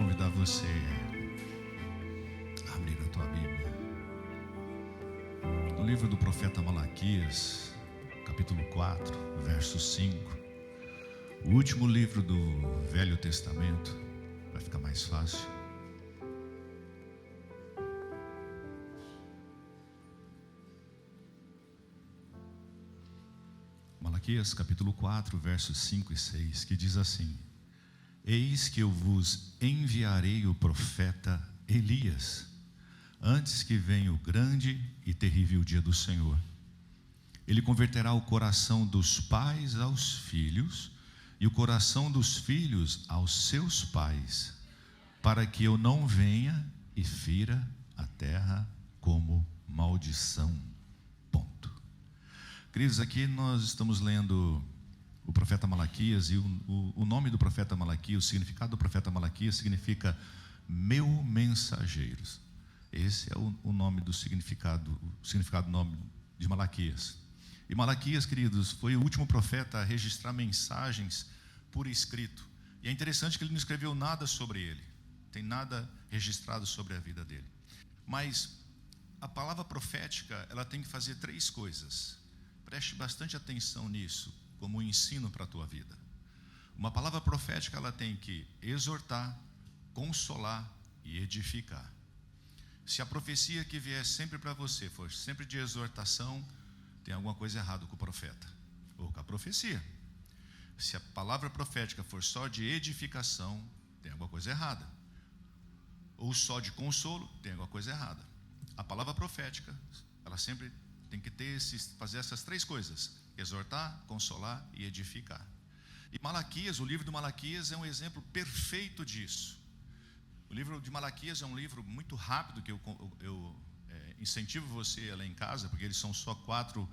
convidar você a abrir a tua Bíblia no livro do profeta Malaquias, capítulo 4, verso 5. O último livro do Velho Testamento, vai ficar mais fácil. Malaquias capítulo 4, versos 5 e 6, que diz assim: Eis que eu vos enviarei o profeta Elias, antes que venha o grande e terrível dia do Senhor. Ele converterá o coração dos pais aos filhos, e o coração dos filhos aos seus pais, para que eu não venha e fira a terra como maldição. Ponto. Queridos, aqui nós estamos lendo o profeta Malaquias, e o nome do profeta Malaquias, o significado do profeta Malaquias significa meu mensageiros. Esse é o nome do significado, o significado do nome de Malaquias. E Malaquias, queridos, foi o último profeta a registrar mensagens por escrito. E é interessante que ele não escreveu nada sobre ele, tem nada registrado sobre a vida dele. Mas a palavra profética, ela tem que fazer três coisas. Preste bastante atenção nisso, como um ensino para a tua vida. Uma palavra profética, ela tem que exortar, consolar e edificar. Se a profecia que vier sempre para você for sempre de exortação, tem alguma coisa errada com o profeta ou com a profecia. Se a palavra profética for só de edificação, tem alguma coisa errada. Ou só de consolo, tem alguma coisa errada. A palavra profética, ela sempre tem que fazer essas três coisas: exortar, consolar e edificar. E Malaquias, o livro de Malaquias é um exemplo perfeito disso. O livro de Malaquias é um livro muito rápido, que eu incentivo você a ler em casa, porque eles são só quatro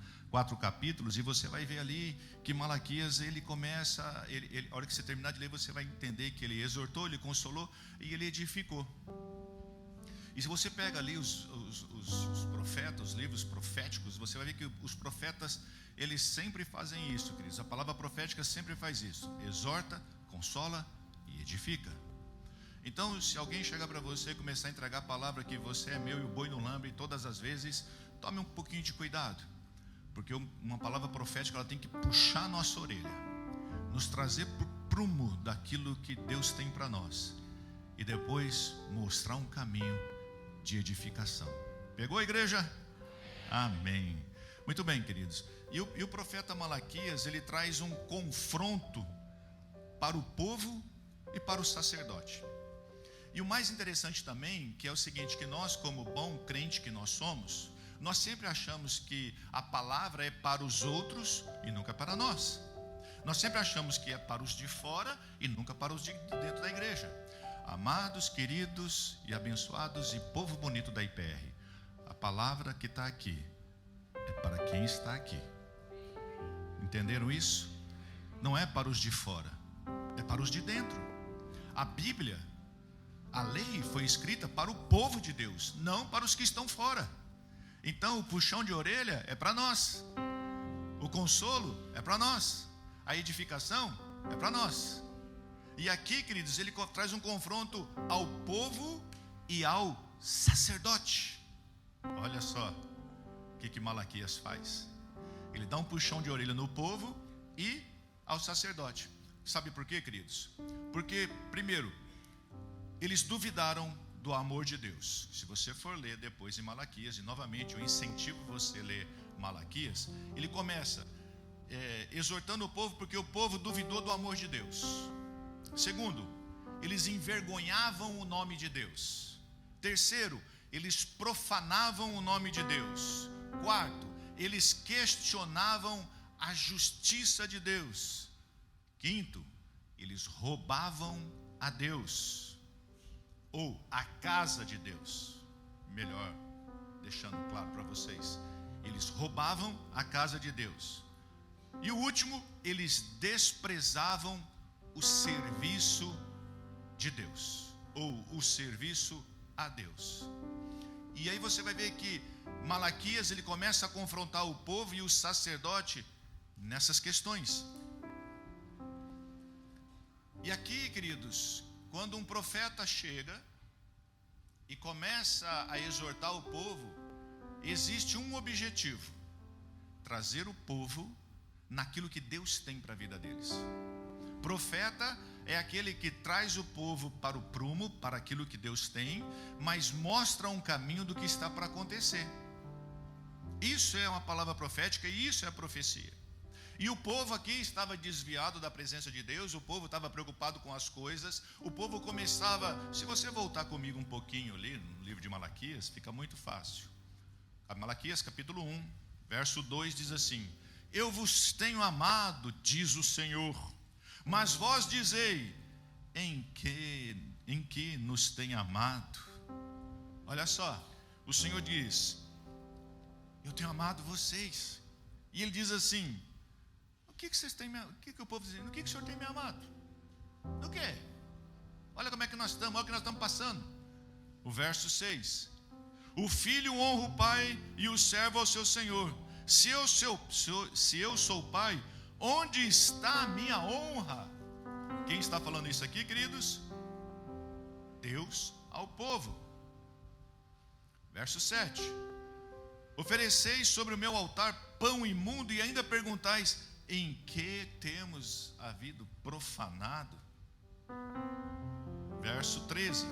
capítulos, e você vai ver ali que Malaquias, ele começa, a hora que você terminar de ler, você vai entender que ele exortou, ele consolou e ele edificou. E se você pega ali os profetas, os livros proféticos, você vai ver que os profetas, eles sempre fazem isso, queridos. A palavra profética sempre faz isso: exorta, consola e edifica. Então, se alguém chegar para você e começar a entregar a palavra que você é meu e o boi no lambe todas as vezes, tome um pouquinho de cuidado, porque uma palavra profética, ela tem que puxar a nossa orelha, nos trazer para o prumo daquilo que Deus tem para nós, e depois mostrar um caminho de edificação. Pegou, igreja? Amém. Muito bem, queridos. E o profeta Malaquias, ele traz um confronto para o povo e para o sacerdote. E o mais interessante também, que é o seguinte, que nós, como bom crente que nós somos, nós sempre achamos que a palavra é para os outros e nunca para nós. Nós sempre achamos que é para os de fora e nunca para os de dentro da igreja. Amados, queridos e abençoados e povo bonito da IPR, a palavra que está aqui é para quem está aqui. Entenderam isso? Não é para os de fora, é para os de dentro. A Bíblia, a lei foi escrita para o povo de Deus, não para os que estão fora. Então o puxão de orelha é para nós, o consolo é para nós, a edificação é para nós. E aqui, queridos, ele traz um confronto ao povo e ao sacerdote. Olha só o que Malaquias faz. Ele dá um puxão de orelha no povo e ao sacerdote. Sabe por quê, queridos? Porque, primeiro, eles duvidaram do amor de Deus. Se você for ler depois em Malaquias, e novamente eu incentivo você a ler Malaquias, ele começa exortando o povo, porque o povo duvidou do amor de Deus. Segundo, eles envergonhavam o nome de Deus. Terceiro, eles profanavam o nome de Deus. Quarto, eles questionavam a justiça de Deus. Quinto, eles roubavam a Deus, ou a casa de Deus. Melhor, deixando claro para vocês, eles roubavam a casa de Deus. E o último, eles desprezavam o serviço de Deus, ou o serviço a Deus. E aí você vai ver que Malaquias, ele começa a confrontar o povo e o sacerdote nessas questões. E aqui, queridos, quando um profeta chega e começa a exortar o povo, existe um objetivo: trazer o povo naquilo que Deus tem para a vida deles. Profeta é aquele que traz o povo para o prumo, para aquilo que Deus tem, mas mostra um caminho do que está para acontecer. Isso é uma palavra profética e isso é a profecia. E o povo aqui estava desviado da presença de Deus, o povo estava preocupado com as coisas, o povo começava, se você voltar comigo um pouquinho ali, no livro de Malaquias, fica muito fácil. Malaquias capítulo 1, verso 2 diz assim: eu vos tenho amado, diz o Senhor, mas vós dizei, em que nos tem amado? Olha só, o Senhor diz, eu tenho amado vocês. E Ele diz assim, o que vocês têm, o que o povo diz? No que o Senhor tem me amado? No quê? Olha como é que nós estamos, olha o que nós estamos passando. O verso 6: o filho honra o pai e o servo ao seu senhor. Se eu sou pai, onde está a minha honra? Quem está falando isso aqui, queridos? Deus ao povo. Verso 7: ofereceis sobre o meu altar pão imundo e ainda perguntais, em que temos havido profanado? Verso 13: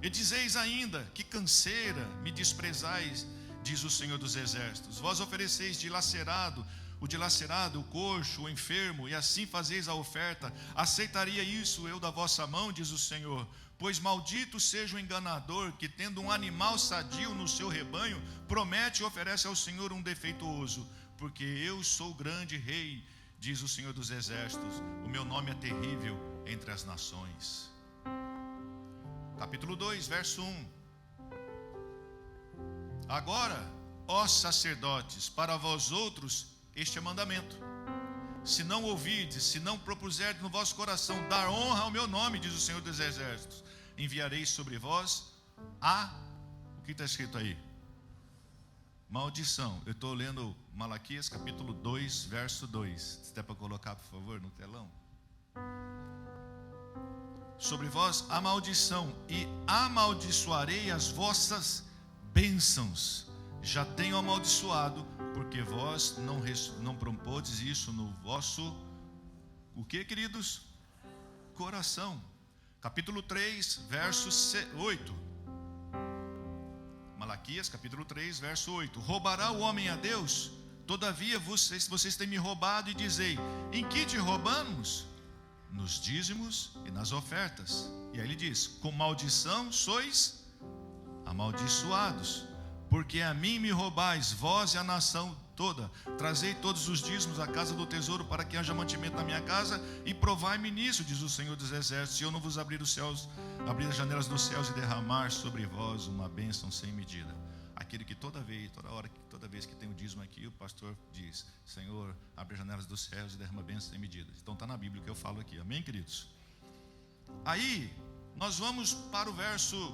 e dizeis ainda, que canseira me desprezais, diz o Senhor dos Exércitos. Vós ofereceis o dilacerado, o coxo, o enfermo, e assim fazeis a oferta. Aceitaria isso eu da vossa mão, diz o Senhor? Pois maldito seja o enganador, que tendo um animal sadio no seu rebanho, promete e oferece ao Senhor um defeituoso. Porque eu sou o grande rei, diz o Senhor dos Exércitos, o meu nome é terrível entre as nações. Capítulo 2, verso 1: agora, ó sacerdotes, para vós outros este é mandamento: se não ouvides, se não propuserdes no vosso coração dar honra ao meu nome, diz o Senhor dos Exércitos, enviarei sobre vós o que está escrito aí? Maldição. Eu estou lendo Malaquias capítulo 2, verso 2. Se der para colocar, por favor, no telão. Sobre vós a maldição, e amaldiçoarei as vossas bênçãos. Já tenho amaldiçoado, porque vós não propôs isso no vosso, o que, queridos? Coração. Capítulo 3, verso 8. Malaquias, capítulo 3, verso 8. Roubará o homem a Deus? Todavia vocês têm me roubado, e dizei, em que te roubamos? Nos dízimos e nas ofertas. E aí ele diz, com maldição sois amaldiçoados, porque a mim me roubais, vós e a nação toda. Trazei todos os dízimos à casa do tesouro, para que haja mantimento na minha casa, e provai-me nisso, diz o Senhor dos Exércitos, se eu não vos abrir os céus, abrir as janelas dos céus e derramar sobre vós uma bênção sem medida. Aquele que toda vez que tem o dízimo aqui, o pastor diz, Senhor, abre as janelas dos céus e derrama bênção sem medida. Então está na Bíblia o que eu falo aqui, amém, queridos? Aí, nós vamos para o verso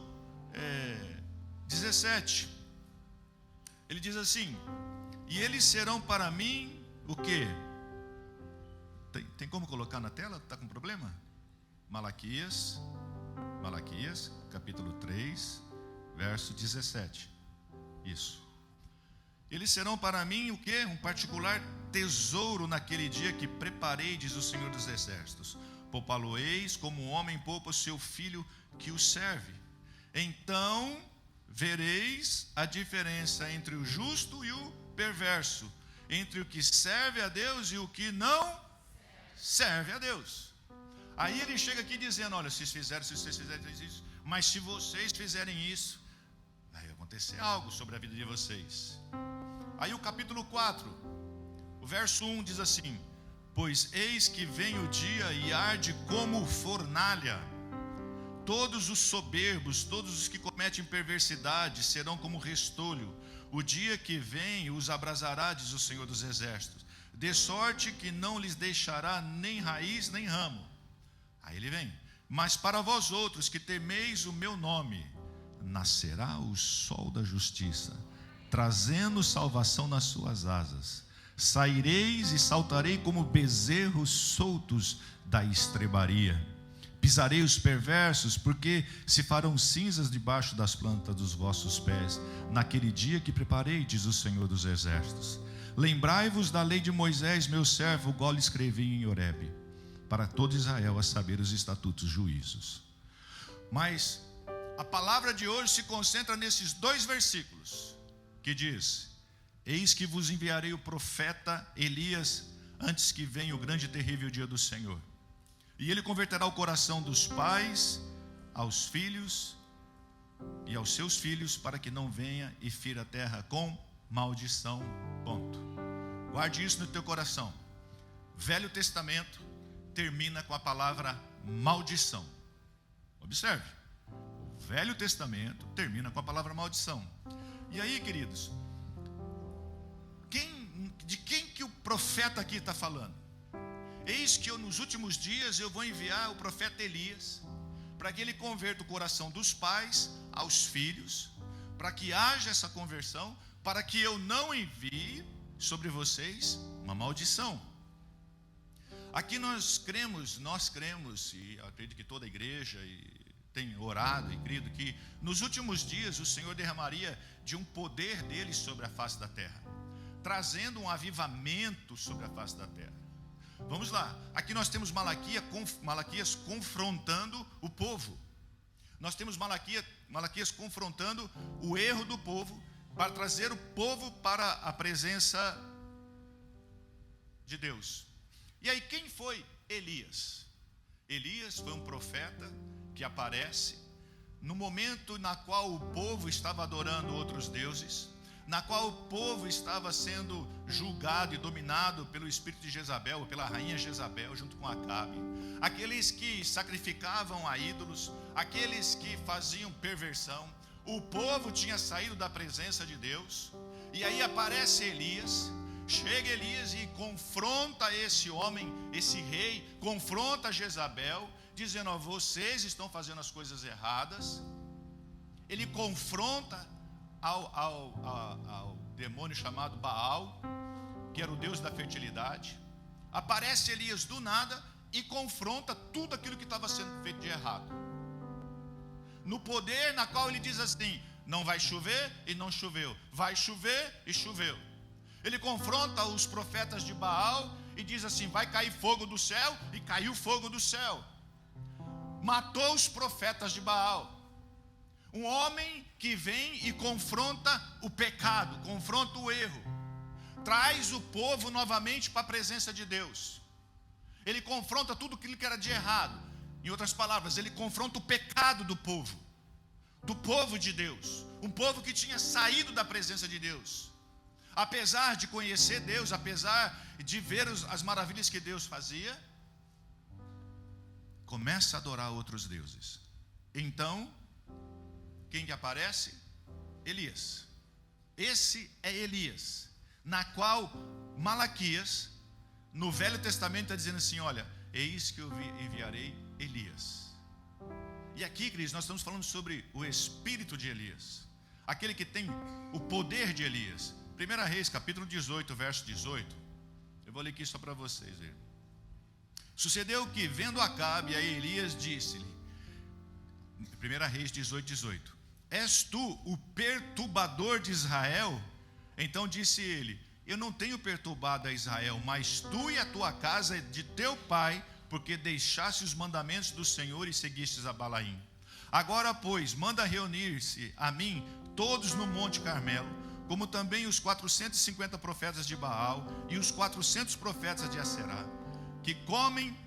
17. Ele diz assim, e eles serão para mim o quê? Tem como colocar na tela? Está com problema? Malaquias, capítulo 3, verso 17. Isso. Eles serão para mim o quê? Um particular tesouro naquele dia que preparei, diz o Senhor dos Exércitos. Poupá-lo-eis como um homem poupa o seu filho que o serve. Então vereis a diferença entre o justo e o perverso, entre o que serve a Deus e o que não serve a Deus. Aí ele chega aqui dizendo, olha, se vocês fizerem isso, mas se vocês fizerem isso, vai acontecer algo sobre a vida de vocês. Aí o capítulo 4, o verso 1 diz assim, pois eis que vem o dia e arde como fornalha. Todos os soberbos, todos os que cometem perversidade serão como restolho. O dia que vem os abrasará, diz o Senhor dos Exércitos, de sorte que não lhes deixará nem raiz nem ramo. Aí ele vem, mas para vós outros que temeis o meu nome, nascerá o sol da justiça, trazendo salvação nas suas asas. Saireis e saltarei como bezerros soltos da estrebaria. pisarei os perversos, porque se farão cinzas debaixo das plantas dos vossos pés, naquele dia que preparei, diz o Senhor dos Exércitos. Lembrai-vos da lei de Moisés, meu servo, o qual lhe escrevi em Horebe, para todo Israel, a saber os estatutos, juízos. Mas a palavra de hoje se concentra nesses 2 versículos, que diz: eis que vos enviarei o profeta Elias, antes que venha o grande e terrível dia do Senhor. E ele converterá o coração dos pais aos filhos e aos seus filhos, para que não venha e fira a terra com maldição. Ponto. Guarde isso no teu coração. Velho Testamento termina com a palavra maldição. Observe. O Velho Testamento termina com a palavra maldição. E aí, queridos, de quem que o profeta aqui está falando? Eis que eu, nos últimos dias, eu vou enviar o profeta Elias, para que ele converta o coração dos pais aos filhos, para que haja essa conversão, para que eu não envie sobre vocês uma maldição. Aqui nós cremos, e acredito que toda a igreja tem orado e crido que nos últimos dias o Senhor derramaria de um poder dele sobre a face da terra, trazendo um avivamento sobre a face da terra. Vamos lá, aqui nós temos Malaquias confrontando o povo. Nós temos Malaquias confrontando o erro do povo, para trazer o povo para a presença de Deus. E aí, quem foi Elias? Elias foi um profeta que aparece no momento na qual o povo estava adorando outros deuses, na qual o povo estava sendo julgado e dominado pelo espírito de Jezabel, ou pela rainha Jezabel, junto com Acabe. Aqueles que sacrificavam a ídolos, aqueles que faziam perversão. O povo tinha saído da presença de Deus. E aí aparece Elias. Chega Elias e confronta esse homem, esse rei, confronta Jezabel, dizendo: ó, vocês estão fazendo as coisas erradas. Ele confronta ao demônio chamado Baal, que era o deus da fertilidade. Aparece Elias do nada e confronta tudo aquilo que estava sendo feito de errado, no poder na qual ele diz assim: não vai chover e não choveu, vai chover e choveu. Ele confronta os profetas de Baal e diz assim: vai cair fogo do céu, e caiu fogo do céu. Matou os profetas de Baal. Um homem que vem e confronta o pecado, confronta o erro, traz o povo novamente para a presença de Deus. Ele confronta tudo aquilo que era de errado. Em outras palavras, ele confronta o pecado do povo de Deus, um povo que tinha saído da presença de Deus. Apesar de conhecer Deus, apesar de ver as maravilhas que Deus fazia, começa a adorar outros deuses. Então, quem que aparece? Elias. Esse é Elias, na qual Malaquias, no Velho Testamento, está dizendo assim: olha, eis que eu enviarei Elias. E aqui, queridos, nós estamos falando sobre o espírito de Elias, aquele que tem o poder de Elias. 1 Reis, capítulo 18, verso 18. Eu vou ler aqui só para vocês verem. Sucedeu que, vendo Acabe a Elias, disse-lhe, 1 Reis 18, 18: és tu o perturbador de Israel? Então disse ele: eu não tenho perturbado a Israel, mas tu e a tua casa de teu pai, porque deixaste os mandamentos do Senhor e seguistes a Balaim. Agora, pois, manda reunir-se a mim todos no Monte Carmelo, como também os 450 profetas de Baal e os 400 profetas de Aserá, que comem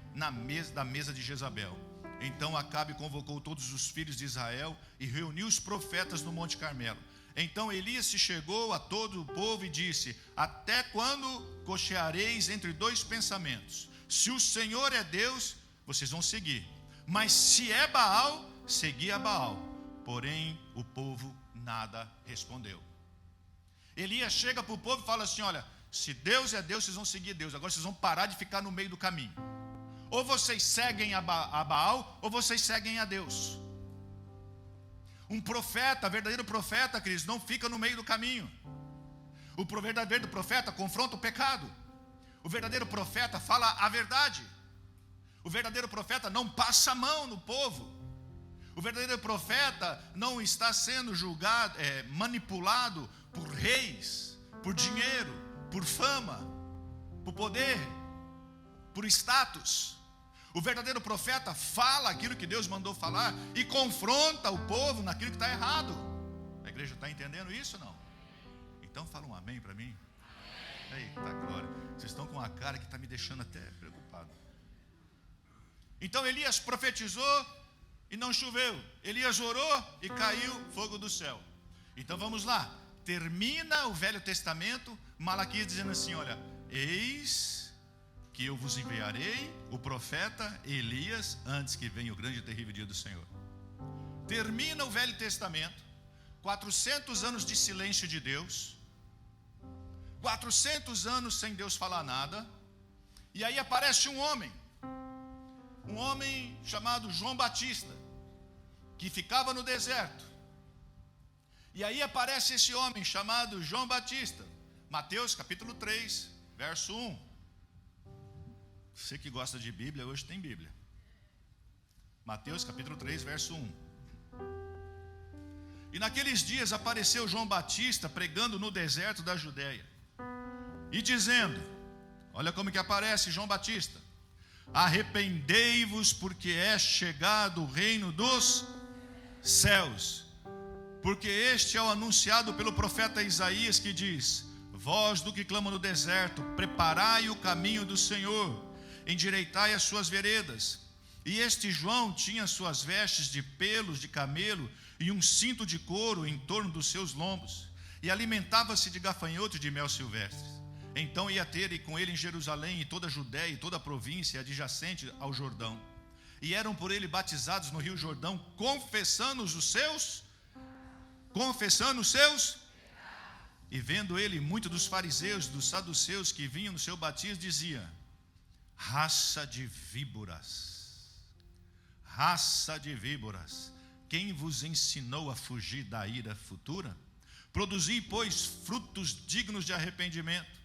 da mesa de Jezabel. Então Acabe convocou todos os filhos de Israel e reuniu os profetas no Monte Carmelo. Então Elias se chegou a todo o povo e disse: até quando cocheareis entre dois pensamentos? Se o Senhor é Deus, vocês vão seguir, mas se é Baal, segui a Baal. Porém o povo nada respondeu. Elias chega para o povo e fala assim: olha, se Deus é Deus, vocês vão seguir Deus. Agora vocês vão parar de ficar no meio do caminho. Ou vocês seguem a Baal, ou vocês seguem a Deus. Um profeta, verdadeiro profeta, queridos, não fica no meio do caminho. O verdadeiro profeta confronta o pecado. O verdadeiro profeta fala a verdade. O verdadeiro profeta não passa a mão no povo. O verdadeiro profeta não está sendo julgado, manipulado por reis, por dinheiro, por fama, por poder, por status. O verdadeiro profeta fala aquilo que Deus mandou falar e confronta o povo naquilo que está errado. A igreja está entendendo isso ou não? Então fala um amém para mim. Eita glória, vocês estão com uma cara que está me deixando até preocupado. Então Elias profetizou e não choveu. Elias orou e caiu fogo do céu. Então vamos lá, termina o Velho Testamento, Malaquias dizendo assim, olha, eis que eu vos enviarei o profeta Elias antes que venha o grande e terrível dia do Senhor. Termina o Velho Testamento, 400 anos de silêncio de Deus, 400 anos sem Deus falar nada, e aí aparece um homem chamado João Batista, que ficava no deserto. E aí aparece esse homem chamado João Batista, Mateus capítulo 3, verso 1. Você que gosta de Bíblia, hoje tem Bíblia. Mateus capítulo 3, verso 1. E naqueles dias apareceu João Batista pregando no deserto da Judéia e dizendo, olha como que aparece João Batista: arrependei-vos, porque é chegado o reino dos céus. Porque este é o anunciado pelo profeta Isaías, que diz, voz do que clama no deserto, preparai o caminho do Senhor, endireitai as suas veredas. E este João tinha suas vestes de pelos de camelo e um cinto de couro em torno dos seus lombos, e alimentava-se de gafanhotos de mel silvestres. Então ia ter com ele em Jerusalém e toda a Judéia e toda a província adjacente ao Jordão. E eram por ele batizados no rio Jordão, confessando os seus. E vendo ele muito dos fariseus, dos saduceus que vinham no seu batismo, dizia, raça de víboras, quem vos ensinou a fugir da ira futura? Produzi, pois, frutos dignos de arrependimento.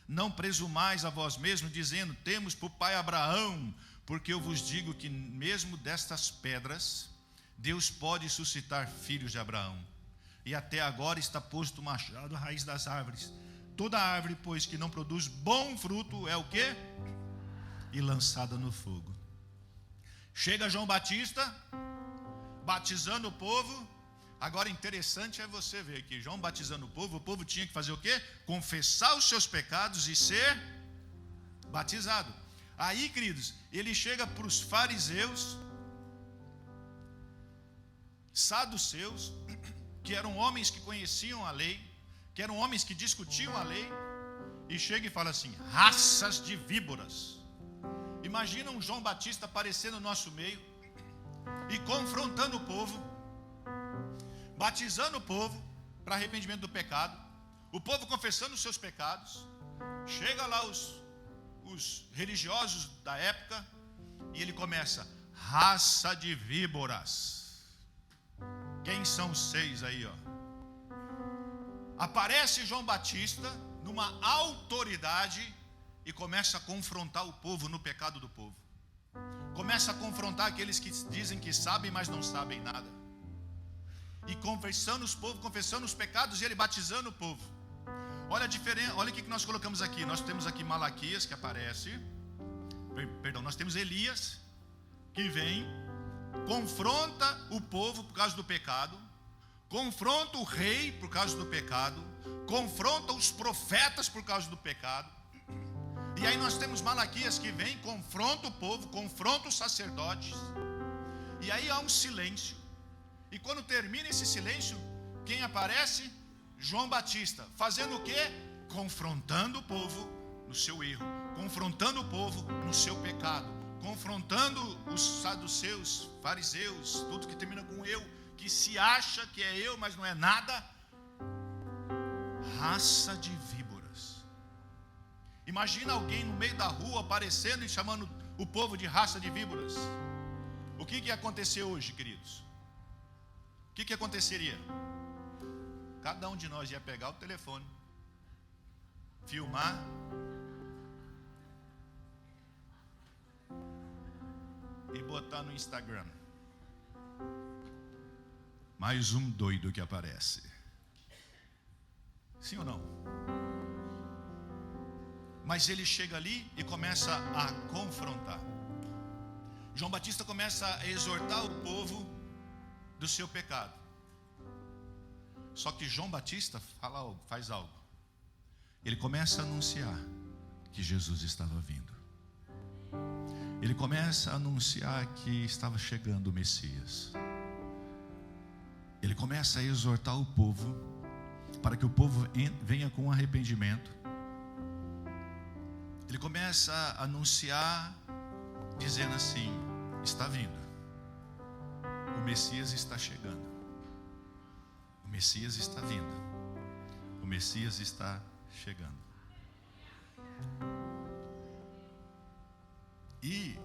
Não presumais a vós mesmos, dizendo, temos por pai Abraão, porque eu vos digo que mesmo destas pedras, Deus pode suscitar filhos de Abraão. E até agora está posto o machado à raiz das árvores. Toda árvore, pois, que não produz bom fruto, é o quê? E lançada no fogo. Chega João Batista, batizando o povo. Agora interessante é você ver que João batizando o povo tinha que fazer o quê? Confessar os seus pecados e ser batizado. Aí, queridos, ele chega para os fariseus, saduceus, que eram homens que conheciam a lei, que eram homens que discutiam a lei, e chega e fala assim, raças de víboras. Imagina um João Batista aparecendo no nosso meio e confrontando o povo, batizando o povo para arrependimento do pecado, o povo confessando os seus pecados. Chega lá os religiosos da época e ele começa, raça de víboras. Quem são os seis aí, ó? Aparece João Batista numa autoridade e começa a confrontar o povo no pecado do povo. Começa a confrontar aqueles que dizem que sabem, mas não sabem nada. E confessando os pecados, e ele batizando o povo. Olha a diferença, olha o que nós colocamos aqui. Nós temos aqui Malaquias que aparece. Nós temos Elias que vem, confronta o povo por causa do pecado, confronta o rei por causa do pecado, confronta os profetas por causa do pecado. E aí nós temos Malaquias que vem, confronta o povo, confronta os sacerdotes. E aí há um silêncio. E quando termina esse silêncio, quem aparece? João Batista, fazendo o quê? Confrontando o povo no seu erro, confrontando o povo no seu pecado, confrontando os saduceus, fariseus, tudo que termina com eu, que se acha que é eu, mas não é nada. Raça de víboras. Imagina alguém no meio da rua aparecendo e chamando o povo de raça de víboras. O que ia acontecer hoje, queridos? O que aconteceria? Cada um de nós ia pegar o telefone, filmar e botar no Instagram. Mais um doido que aparece. Sim ou não? Mas ele chega ali e começa a confrontar. João Batista começa a exortar o povo do seu pecado. Só que João Batista faz algo. Ele começa a anunciar que Jesus estava vindo. Ele começa a anunciar que estava chegando o Messias. Ele começa a exortar o povo para que o povo venha com arrependimento. Ele começa a anunciar dizendo assim: está vindo. O Messias está chegando. O Messias está vindo. O Messias está chegando. E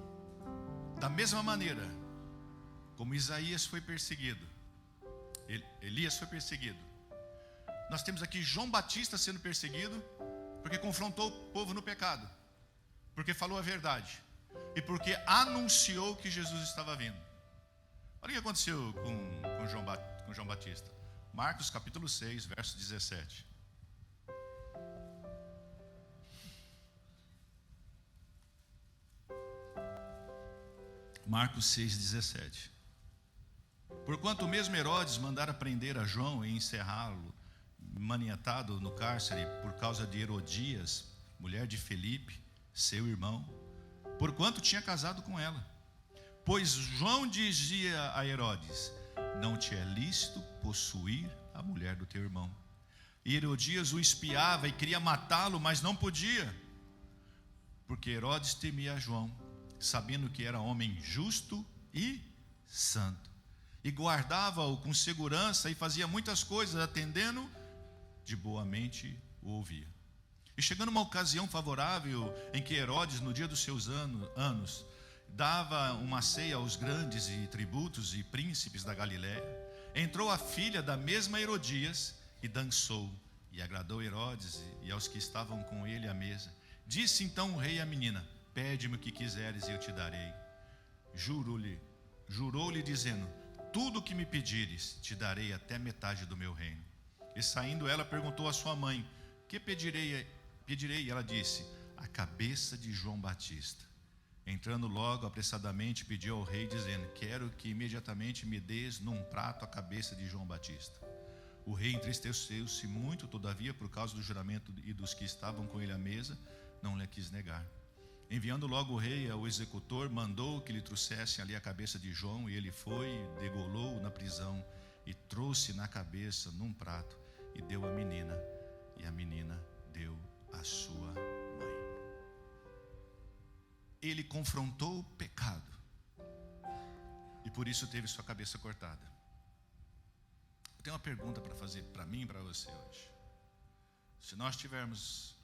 da mesma maneira como Isaías foi perseguido, Elias foi perseguido, nós temos aqui João Batista sendo perseguido porque confrontou o povo no pecado, porque falou a verdade e porque anunciou que Jesus estava vindo. Olha o que aconteceu com João Batista. Marcos capítulo 6, verso 17. Marcos 6, 17. Porquanto o mesmo Herodes mandara prender a João e encerrá-lo, maniatado no cárcere por causa de Herodias, mulher de Felipe, seu irmão, porquanto tinha casado com ela. Pois João dizia a Herodes: não te é lícito possuir a mulher do teu irmão. E Herodias o espiava e queria matá-lo, mas não podia, porque Herodes temia a João, sabendo que era homem justo e santo, e guardava-o com segurança e fazia muitas coisas, atendendo de boa mente o ouvia. E chegando uma ocasião favorável em que Herodes, no dia dos seus anos, dava uma ceia aos grandes e tributos e príncipes da Galiléia, entrou a filha da mesma Herodias e dançou, e agradou Herodes e aos que estavam com ele à mesa. Disse então o rei à menina: pede-me o que quiseres e eu te darei. Jurou-lhe dizendo: tudo o que me pedires te darei, até metade do meu reino. E saindo ela perguntou à sua mãe: que pedirei? E ela disse: a cabeça de João Batista. Entrando logo apressadamente, pediu ao rei, dizendo: quero que imediatamente me des num prato a cabeça de João Batista. O rei entristeceu-se muito, todavia, por causa do juramento e dos que estavam com ele à mesa, não lhe quis negar. Enviando logo o rei ao executor, mandou que lhe trouxessem ali a cabeça de João, e ele foi, degolou na prisão, e trouxe na cabeça num prato, e deu à menina, e a menina deu à sua mãe. Ele confrontou o pecado, e por isso teve sua cabeça cortada. Eu tenho uma pergunta para fazer para mim e para você hoje. Se nós tivermos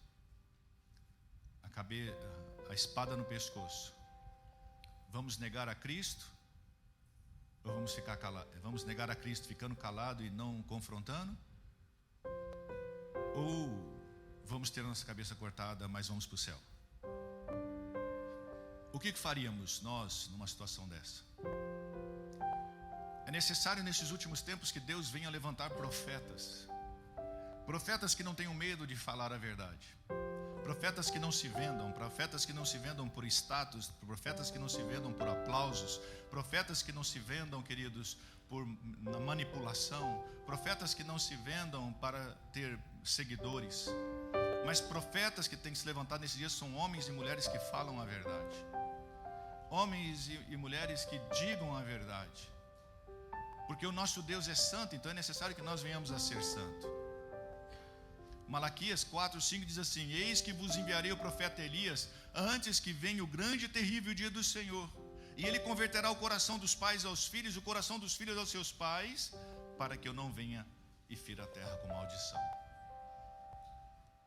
a espada no pescoço, vamos negar a Cristo? Ou vamos ficar calados? Vamos negar a Cristo ficando calado e não confrontando? Ou vamos ter a nossa cabeça cortada, mas vamos para o céu? O que faríamos nós numa situação dessa? É necessário nesses últimos tempos que Deus venha levantar profetas. Profetas que não tenham medo de falar a verdade. Profetas que não se vendam, profetas que não se vendam por status, profetas que não se vendam por aplausos, profetas que não se vendam, queridos, por manipulação, profetas que não se vendam para ter seguidores, mas profetas que têm que se levantar nesses dias são homens e mulheres que falam a verdade, homens e mulheres que digam a verdade, porque o nosso Deus é santo, então é necessário que nós venhamos a ser santos. Malaquias 4:5 diz assim: eis que vos enviarei o profeta Elias antes que venha o grande e terrível dia do Senhor, e ele converterá o coração dos pais aos filhos, o coração dos filhos aos seus pais, para que eu não venha e fira a terra com maldição.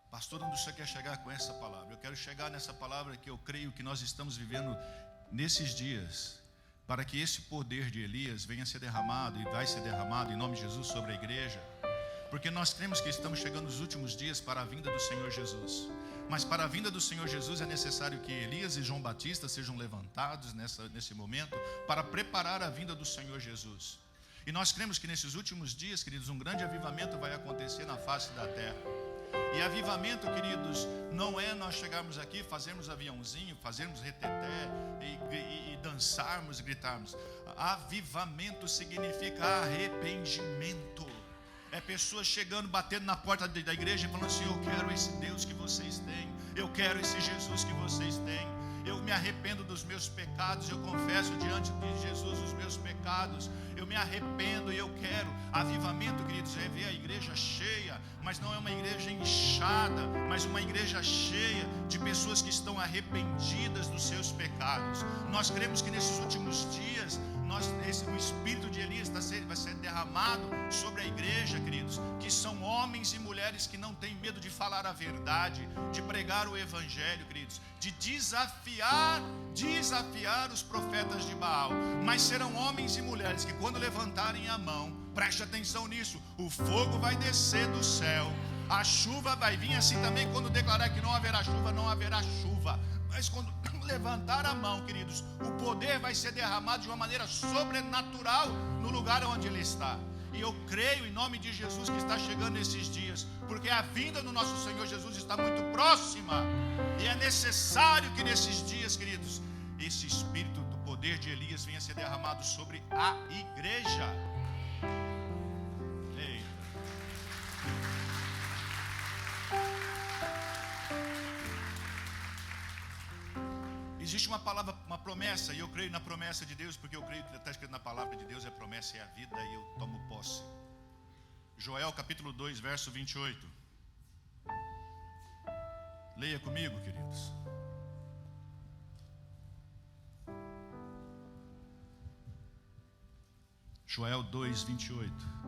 Pastor, onde você quer chegar com essa palavra? Eu quero chegar nessa palavra que eu creio que nós estamos vivendo nesses dias, para que esse poder de Elias venha a ser derramado, e vai ser derramado em nome de Jesus sobre a igreja, porque nós cremos que estamos chegando nos últimos dias para a vinda do Senhor Jesus. Mas para a vinda do Senhor Jesus é necessário que Elias e João Batista sejam levantados nesse momento para preparar a vinda do Senhor Jesus. E nós cremos que nesses últimos dias, queridos, um grande avivamento vai acontecer na face da terra. E avivamento, queridos, não é nós chegarmos aqui, fazermos aviãozinho, fazermos reteté e dançarmos e gritarmos. Avivamento significa arrependimento. É pessoas chegando, batendo na porta da igreja e falando assim: eu quero esse Deus que vocês têm, eu quero esse Jesus que vocês têm. Eu me arrependo dos meus pecados, eu confesso diante de Jesus os meus pecados, eu me arrependo e eu quero. Avivamento, queridos, é ver a igreja cheia, mas não é uma igreja inchada, mas uma igreja cheia de pessoas que estão arrependidas dos seus pecados. Nós cremos que nesses últimos dias, o Espírito de Elias vai ser derramado sobre a igreja, queridos, que são homens e mulheres que não têm medo de falar a verdade, de pregar o Evangelho, queridos, de desafiar os profetas de Baal, mas serão homens e mulheres que quando levantarem a mão, preste atenção nisso, o fogo vai descer do céu, a chuva vai vir assim também. Quando declarar que não haverá chuva, não haverá chuva, mas quando levantar a mão, queridos, o poder vai ser derramado de uma maneira sobrenatural no lugar onde ele está. E eu creio em nome de Jesus que está chegando esses dias, porque a vinda do nosso Senhor Jesus está muito próxima, e é necessário que nesses dias, queridos, esse espírito do poder de Elias venha ser derramado sobre a igreja. Existe uma palavra, uma promessa, e eu creio na promessa de Deus, porque eu creio que está escrito na palavra de Deus, a promessa é a vida, e eu tomo posse. Joel capítulo 2, verso 28. Leia comigo, queridos. Joel 2, 28.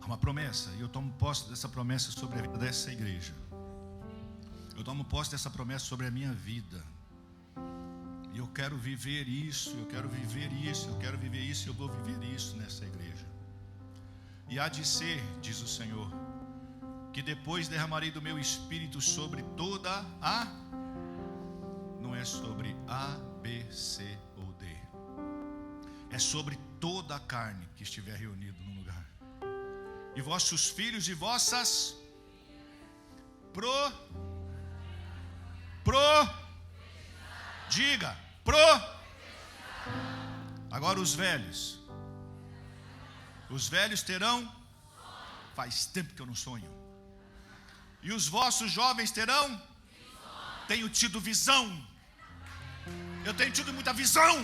Uma promessa, e eu tomo posse dessa promessa sobre a vida dessa igreja. Eu tomo posse dessa promessa sobre a minha vida. E eu quero viver isso, eu quero viver isso, eu quero viver isso, eu vou viver isso nessa igreja. E há de ser, diz o Senhor, que depois derramarei do meu espírito sobre toda a... Não é sobre A, B, C ou D. É sobre toda a carne que estiver reunida num lugar. E vossos filhos e vossas diga, agora os velhos terão, faz tempo que eu não sonho, e os vossos jovens terão, tenho tido visão, eu tenho tido muita visão,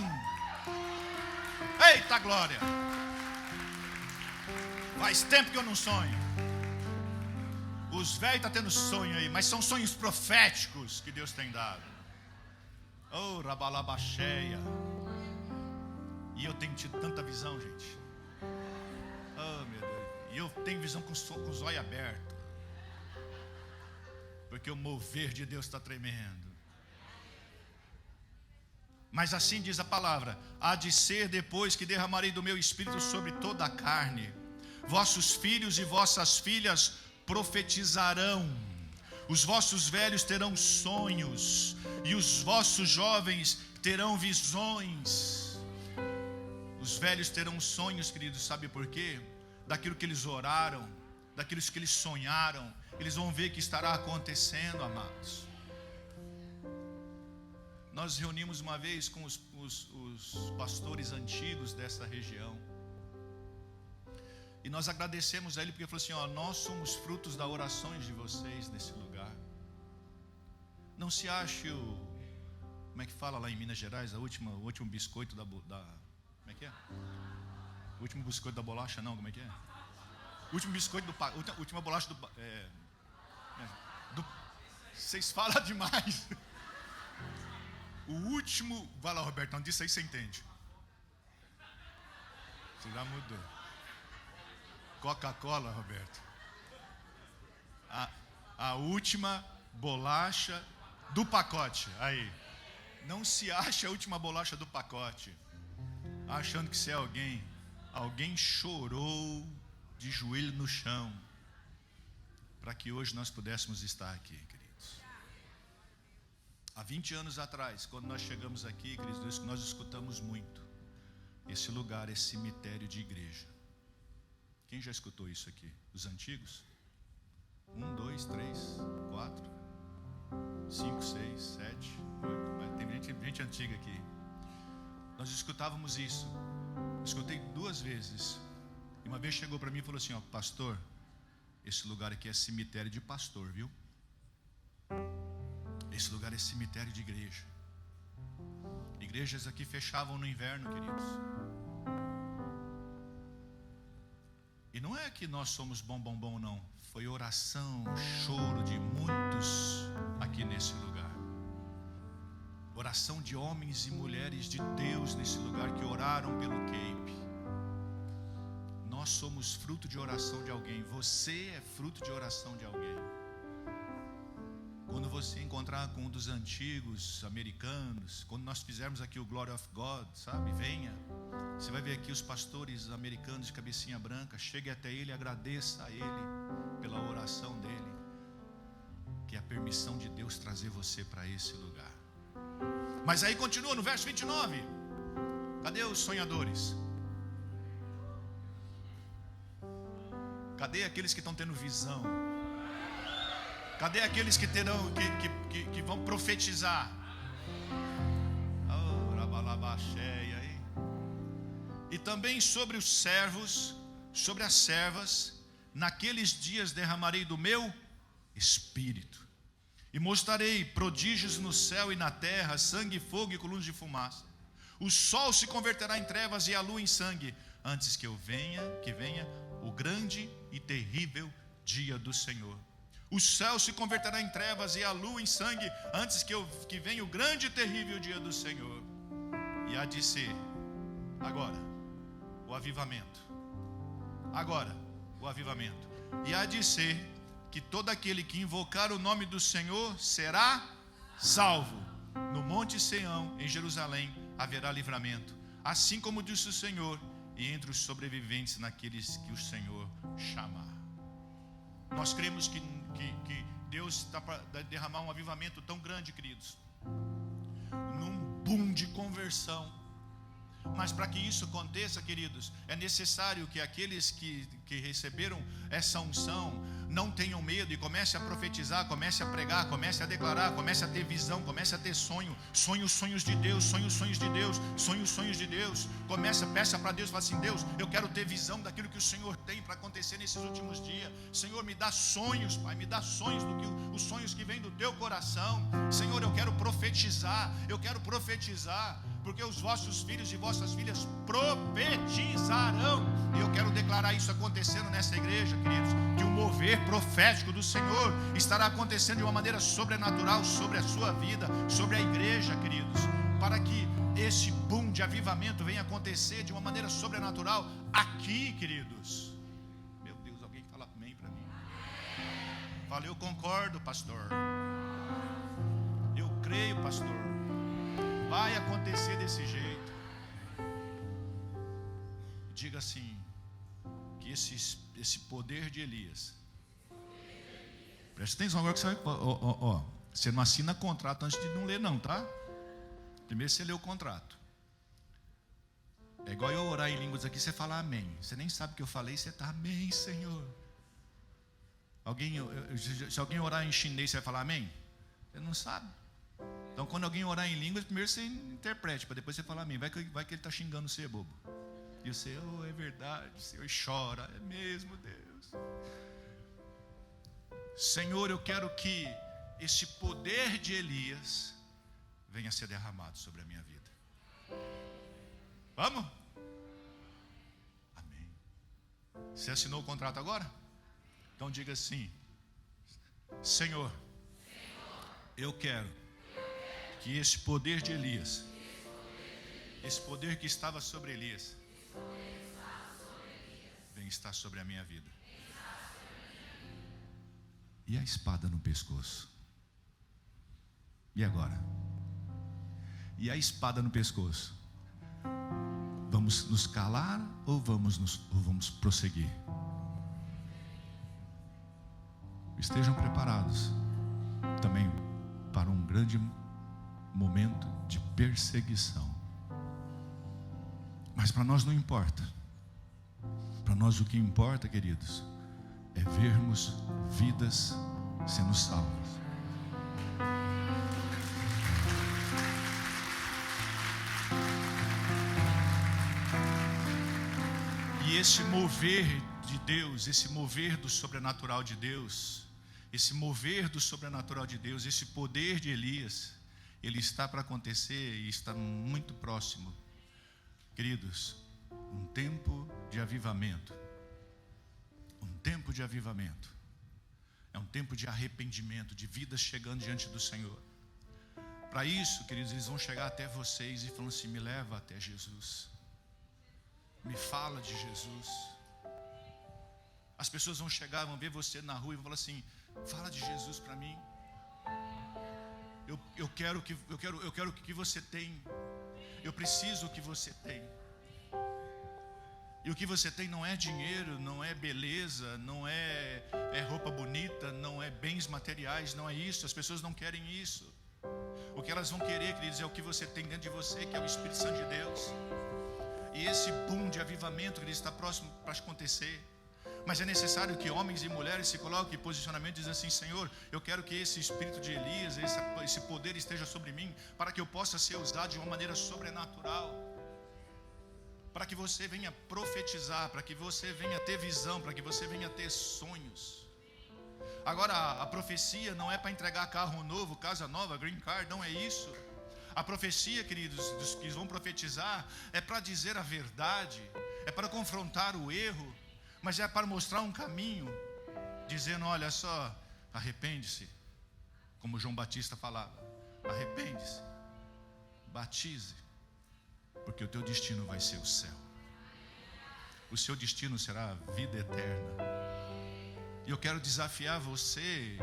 eita glória. Faz tempo que eu não sonho. Os velhos estão tendo sonho aí, mas são sonhos proféticos que Deus tem dado. Oh, rabalabacheia. E eu tenho tido tanta visão, gente. Oh, meu Deus. E eu tenho visão com os olhos abertos. Porque o mover de Deus está tremendo. Mas assim diz a palavra: há de ser depois que derramarei do meu espírito sobre toda a carne. Vossos filhos e vossas filhas profetizarão, os vossos velhos terão sonhos, e os vossos jovens terão visões. Os velhos terão sonhos, queridos, sabe por quê? Daquilo que eles oraram, daquilo que eles sonharam, eles vão ver que estará acontecendo, amados. Nós reunimos uma vez com os pastores antigos dessa região, e nós agradecemos a ele, porque ele falou assim: ó, nós somos frutos das orações de vocês nesse lugar. Não se ache como é que fala lá em Minas Gerais, o último biscoito como é que é? O último biscoito da bolacha, não, como é que é? O último biscoito última bolacha vocês falam demais. O último, vai lá, Roberto, não disse aí, você entende. Você já mudou. Coca-Cola, Roberto. A última bolacha do pacote. Aí. Não se ache a última bolacha do pacote, achando que você é alguém. Alguém chorou de joelho no chão para que hoje nós pudéssemos estar aqui, queridos. Há 20 anos atrás, quando nós chegamos aqui, queridos, nós escutamos muito. Esse lugar é cemitério de igreja. Quem já escutou isso aqui? Os antigos? 1, 2, 3, 4, 5, 6, 7, 8. Tem gente antiga aqui. Nós escutávamos isso. Escutei 2 vezes. E uma vez chegou para mim e falou assim: ó, pastor, esse lugar aqui é cemitério de pastor, viu? Esse lugar é cemitério de igreja. Igrejas aqui fechavam no inverno, queridos. E não é que nós somos bom, não. Foi oração, choro de muitos aqui nesse lugar. Oração de homens e mulheres de Deus nesse lugar que oraram pelo Cape. Nós somos fruto de oração de alguém. Você é fruto de oração de alguém. Quando você encontrar com um dos antigos americanos, quando nós fizermos aqui o Glory of God, sabe? Venha. Você vai ver aqui os pastores americanos de cabecinha branca. Chegue até ele, agradeça a ele pela oração dele, que é a permissão de Deus trazer você para esse lugar. Mas aí continua no verso 29. Cadê os sonhadores? Cadê aqueles que estão tendo visão? Cadê aqueles que terão, que vão profetizar? E também sobre os servos, sobre as servas, naqueles dias derramarei do meu espírito, e mostrarei prodígios no céu e na terra, sangue, fogo e colunas de fumaça. O sol se converterá em trevas e a lua em sangue, antes que venha o grande e terrível dia do Senhor. O céu se converterá em trevas e a lua em sangue, antes que venha o grande e terrível dia do Senhor. E há de ser, agora, o avivamento. Agora, o avivamento. E há de ser que todo aquele que invocar o nome do Senhor será salvo. No Monte Sião, em Jerusalém, haverá livramento, assim como disse o Senhor, e entre os sobreviventes naqueles que o Senhor chamar. Nós cremos que Deus está para derramar um avivamento tão grande, queridos, num boom de conversão. Mas para que isso aconteça, queridos, é necessário que aqueles que receberam essa unção não tenham medo e comecem a profetizar, comecem a pregar, comecem a declarar, comecem a ter visão, comecem a ter sonhos de Deus, sonhos de Deus. Peça para Deus, fala assim: Deus, eu quero ter visão daquilo que o Senhor tem para acontecer nesses últimos dias. Senhor, me dá sonhos, Pai, me dá sonhos os sonhos que vêm do teu coração. Senhor, eu quero profetizar, porque os vossos filhos e vossas filhas profetizarão. E eu quero declarar isso acontecendo nessa igreja, queridos, que o mover profético do Senhor estará acontecendo de uma maneira sobrenatural sobre a sua vida, sobre a igreja, queridos, para que esse boom de avivamento venha acontecer de uma maneira sobrenatural aqui, queridos. Meu Deus, alguém fala amém para mim? Fala: eu concordo, pastor. Eu creio, pastor. Vai acontecer desse jeito. Diga assim: que esse poder de Elias. Presta atenção agora que você vai. Você não assina contrato antes de não ler, não, tá? Primeiro você lê o contrato. É igual eu orar em línguas aqui, você fala amém. Você nem sabe o que eu falei, você está amém, Senhor. Se alguém orar em chinês, você vai falar amém? Você não sabe. Então, quando alguém orar em línguas, primeiro você interprete, para depois você falar amém. Vai que ele está xingando você, bobo. E você: é verdade, Senhor, e chora. É mesmo, Deus. Senhor, eu quero que esse poder de Elias venha a ser derramado sobre a minha vida. Vamos? Amém. Você assinou o contrato agora? Então diga assim: Senhor, eu quero que esse poder de Elias, esse poder que estava sobre Elias, venha estar sobre a minha vida. E a espada no pescoço? E agora? e a espada no pescoço. Vamos nos calar ou vamos prosseguir? Estejam preparados também para um grande momento de perseguição. Mas para nós não importa. Para nós o que importa, queridos, é vermos vidas sendo salvas. E esse mover de Deus, esse mover do sobrenatural de Deus, esse mover do sobrenatural de Deus, esse poder de Elias, ele está para acontecer e está muito próximo. Queridos, um tempo de avivamento. Um tempo de avivamento. É um tempo de arrependimento, de vidas chegando diante do Senhor. Para isso, queridos, eles vão chegar até vocês e falam assim: me leva até Jesus. Me fala de Jesus. As pessoas vão chegar, vão ver você na rua e vão falar assim: fala de Jesus para mim. Eu quero o que você tem. Eu preciso o que você tem. E o que você tem não é dinheiro, não é beleza, não é roupa bonita, não é bens materiais, não é isso. As pessoas não querem isso. O que elas vão querer, queridos, é o que você tem dentro de você, que é o Espírito Santo de Deus. E esse boom de avivamento, queridos, está próximo para acontecer. Mas é necessário que homens e mulheres se coloquem em posicionamento e dizem assim: Senhor, eu quero que esse espírito de Elias, esse poder esteja sobre mim, para que eu possa ser usado de uma maneira sobrenatural, para que você venha profetizar, para que você venha ter visão, para que você venha ter sonhos. Agora, a profecia não é para entregar carro novo, casa nova, green card, não é isso. A profecia, queridos, dos que vão profetizar, é para dizer a verdade, é para confrontar o erro, mas é para mostrar um caminho, dizendo: olha só, arrepende-se, como João Batista falava, arrepende-se, batize, porque o teu destino vai ser o céu. O seu destino será a vida eterna. E eu quero desafiar você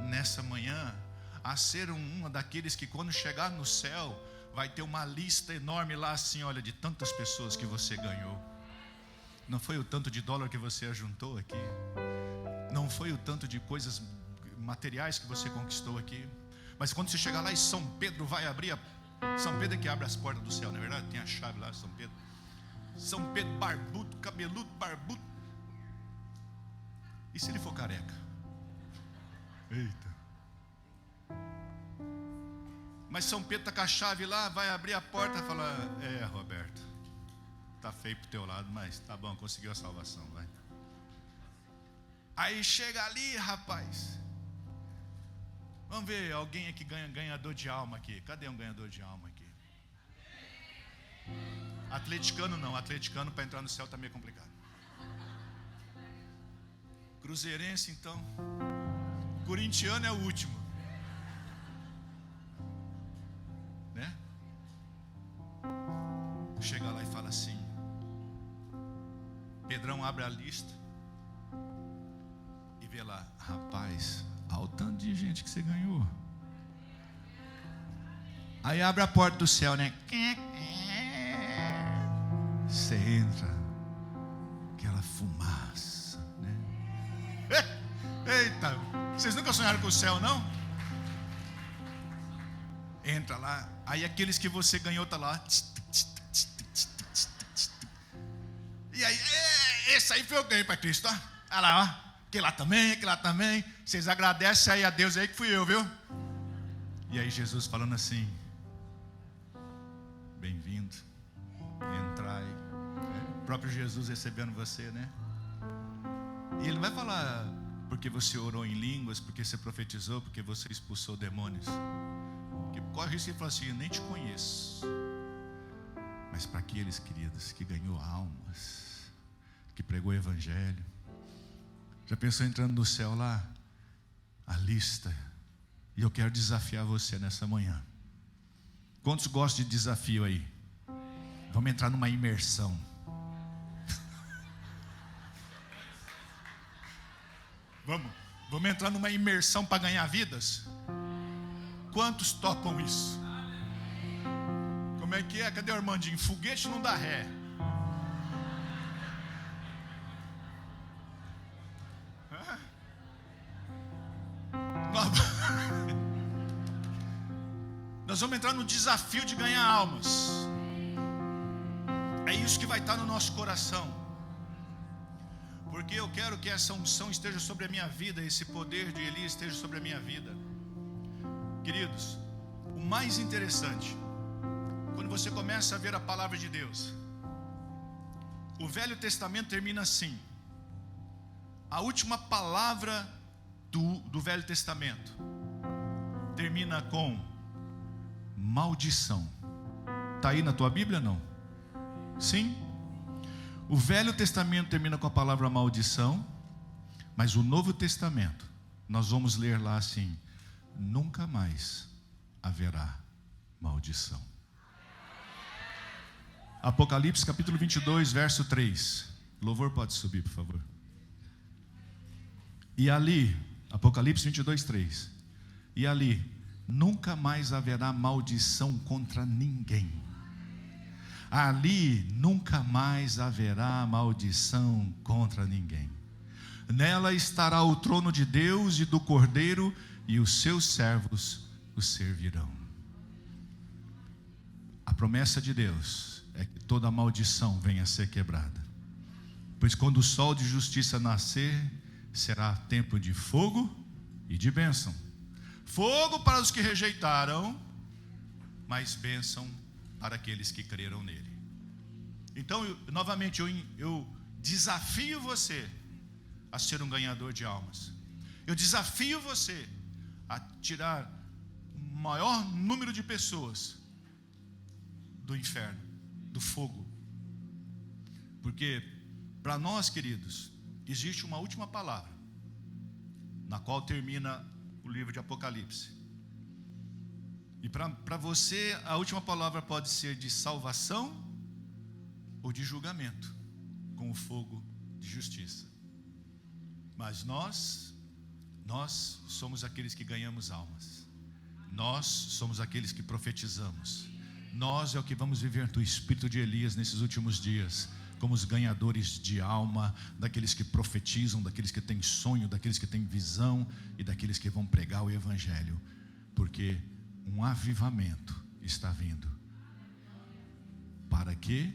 nessa manhã a ser uma daqueles que, quando chegar no céu, vai ter uma lista enorme lá assim: olha, de tantas pessoas que você ganhou. Não foi o tanto de dólar que você ajuntou aqui, não foi o tanto de coisas materiais que você conquistou aqui, mas quando você chegar lá e São Pedro vai abrir São Pedro é que abre as portas do céu, não é verdade? Tem a chave lá, São Pedro. São Pedro barbudo, cabeludo, barbudo. E se ele for careca? Eita. Mas São Pedro está com a chave lá, vai abrir a porta e fala: Roberto, tá feio pro teu lado, mas tá bom, conseguiu a salvação, vai. Aí chega ali, rapaz. Vamos ver alguém aqui ganhador de alma aqui. Cadê um ganhador de alma aqui? Atleticano não, atleticano para entrar no céu tá meio complicado. Cruzeirense então. Corintiano é o último, né? Chega lá e fala assim: Pedrão abre a lista e vê lá: rapaz, olha o tanto de gente que você ganhou. Aí abre a porta do céu, né? Você entra, aquela fumaça, né? Eita, vocês nunca sonharam com o céu, não? Entra lá, aí aqueles que você ganhou tá lá. E aí, esse aí foi eu ganhei para Cristo, ó. Olha lá, ó. Aquele lá também. Vocês agradecem aí a Deus aí que fui eu, viu? E aí Jesus falando assim: bem-vindo, entrai. O próprio Jesus recebendo você, né? E ele vai falar: porque você orou em línguas, porque você profetizou, porque você expulsou demônios. Que corre o risco de falar assim: eu nem te conheço. Mas para aqueles, queridos, que ganhou almas, que pregou o evangelho, já pensou entrando no céu lá? A lista. E eu quero desafiar você nessa manhã. Quantos gostam de desafio aí? Vamos entrar numa imersão. Vamos entrar numa imersão para ganhar vidas? Quantos topam isso? Como é que é? Cadê o Armandinho? Foguete não dá ré. Nós vamos entrar no desafio de ganhar almas. É isso que vai estar no nosso coração. Porque eu quero que essa unção esteja sobre a minha vida, esse poder de Elias esteja sobre a minha vida. Queridos, o mais interessante, quando você começa a ver a palavra de Deus, o Velho Testamento termina assim. A última palavra do Velho Testamento termina com maldição. Está aí na tua Bíblia, não? Sim? O Velho Testamento termina com a palavra maldição, mas o Novo Testamento, nós vamos ler lá assim: nunca mais haverá maldição. Apocalipse capítulo 22, verso 3. Louvor pode subir, por favor. E ali, Apocalipse 22, 3. E ali, nunca mais haverá maldição contra ninguém. Ali nunca mais haverá maldição contra ninguém. Nela estará o trono de Deus e do Cordeiro, e os seus servos o servirão. A promessa de Deus é que toda maldição venha a ser quebrada. Pois quando o sol de justiça nascer, será tempo de fogo e de bênção. Fogo para os que rejeitaram, mas bênção para aqueles que creram nele. Então, novamente, eu desafio você a ser um ganhador de almas. Eu desafio você a tirar o maior número de pessoas do inferno, do fogo. Porque para nós, queridos, existe uma última palavra, na qual termina o livro de Apocalipse. E para você, a última palavra pode ser de salvação ou de julgamento, com o fogo de justiça. Mas nós somos aqueles que ganhamos almas. Nós somos aqueles que profetizamos. Nós é o que vamos viver do espírito de Elias nesses últimos dias, como os ganhadores de alma, daqueles que profetizam, daqueles que têm sonho, daqueles que têm visão e daqueles que vão pregar o evangelho, porque um avivamento está vindo. Para quê?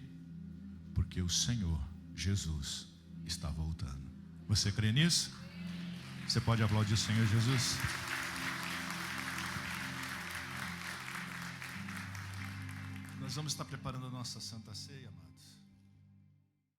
Porque o Senhor Jesus está voltando. Você crê nisso? Você pode aplaudir o Senhor Jesus? Nós vamos estar preparando a nossa Santa Ceia, amado.